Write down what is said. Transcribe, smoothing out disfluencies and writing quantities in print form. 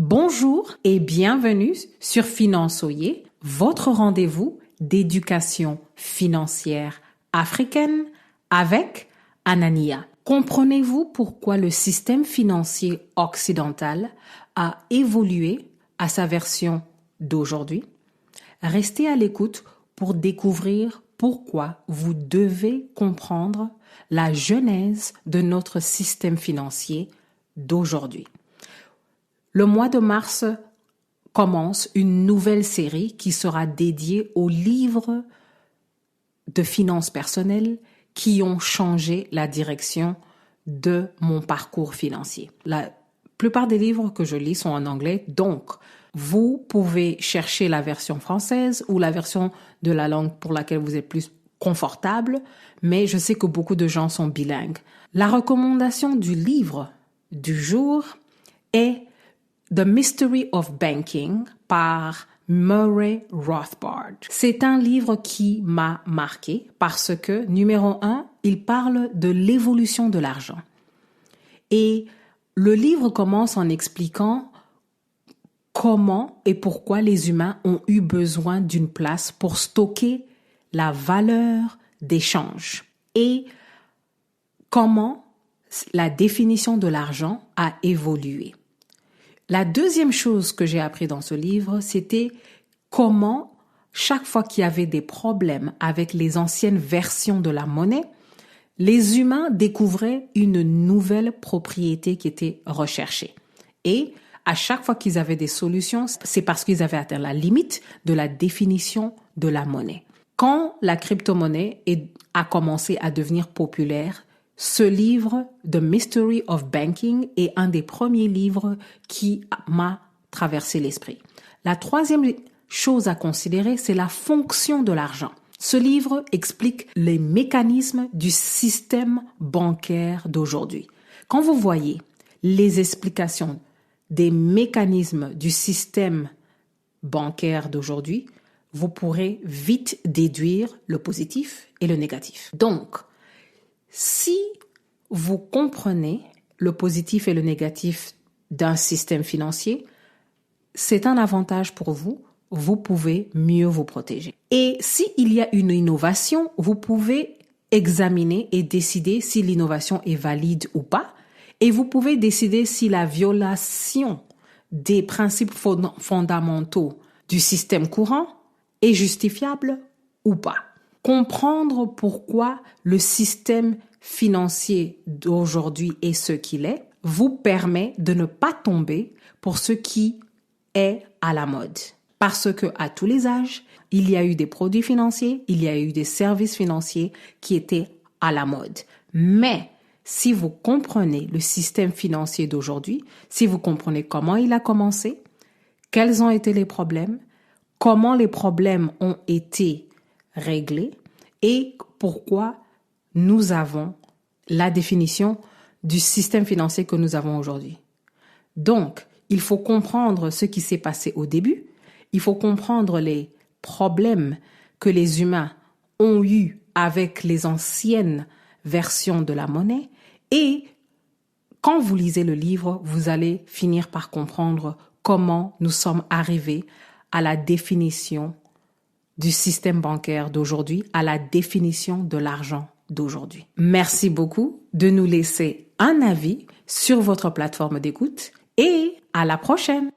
Bonjour et bienvenue sur Finançoyer, votre rendez-vous d'éducation financière africaine avec Anania. Comprenez-vous pourquoi le système financier occidental a évolué à sa version d'aujourd'hui? Restez à l'écoute pour découvrir pourquoi vous devez comprendre la genèse de notre système financier d'aujourd'hui. Le mois de mars commence une nouvelle série qui sera dédiée aux livres de finances personnelles qui ont changé la direction de mon parcours financier. La plupart des livres que je lis sont en anglais, donc vous pouvez chercher la version française ou la version de la langue pour laquelle vous êtes plus confortable, mais je sais que beaucoup de gens sont bilingues. La recommandation du livre du jour est The Mystery of Banking par Murray Rothbard. C'est un livre qui m'a marqué parce que, numéro 1, il parle de l'évolution de l'argent. Et le livre commence en expliquant comment et pourquoi les humains ont eu besoin d'une place pour stocker la valeur d'échange et comment la définition de l'argent a évolué. La deuxième chose que j'ai appris dans ce livre, c'était comment, chaque fois qu'il y avait des problèmes avec les anciennes versions de la monnaie, les humains découvraient une nouvelle propriété qui était recherchée. Et à chaque fois qu'ils avaient des solutions, c'est parce qu'ils avaient atteint la limite de la définition de la monnaie. Quand la crypto-monnaie a commencé à devenir populaire, ce livre, The Mystery of Banking, est un des premiers livres qui m'a traversé l'esprit. La troisième chose à considérer, c'est la fonction de l'argent. Ce livre explique les mécanismes du système bancaire d'aujourd'hui. Quand vous voyez les explications des mécanismes du système bancaire d'aujourd'hui, vous pourrez vite déduire le positif et le négatif. Donc, si vous comprenez le positif et le négatif d'un système financier, c'est un avantage pour vous. Vous pouvez mieux vous protéger. Et s'il y a une innovation, vous pouvez examiner et décider si l'innovation est valide ou pas. Et vous pouvez décider si la violation des principes fondamentaux du système courant est justifiable ou pas. Comprendre pourquoi le système financier d'aujourd'hui est ce qu'il est vous permet de ne pas tomber pour ce qui est à la mode. Parce que à tous les âges, il y a eu des produits financiers, il y a eu des services financiers qui étaient à la mode. Mais si vous comprenez le système financier d'aujourd'hui, si vous comprenez comment il a commencé, quels ont été les problèmes, comment les problèmes ont été réglés et pourquoi nous avons la définition du système financier que nous avons aujourd'hui. Donc, il faut comprendre ce qui s'est passé au début, il faut comprendre les problèmes que les humains ont eus avec les anciennes versions de la monnaie et quand vous lisez le livre, vous allez finir par comprendre comment nous sommes arrivés à la définition du système bancaire d'aujourd'hui, à la définition de l'argent d'aujourd'hui. Merci beaucoup de nous laisser un avis sur votre plateforme d'écoute et à la prochaine.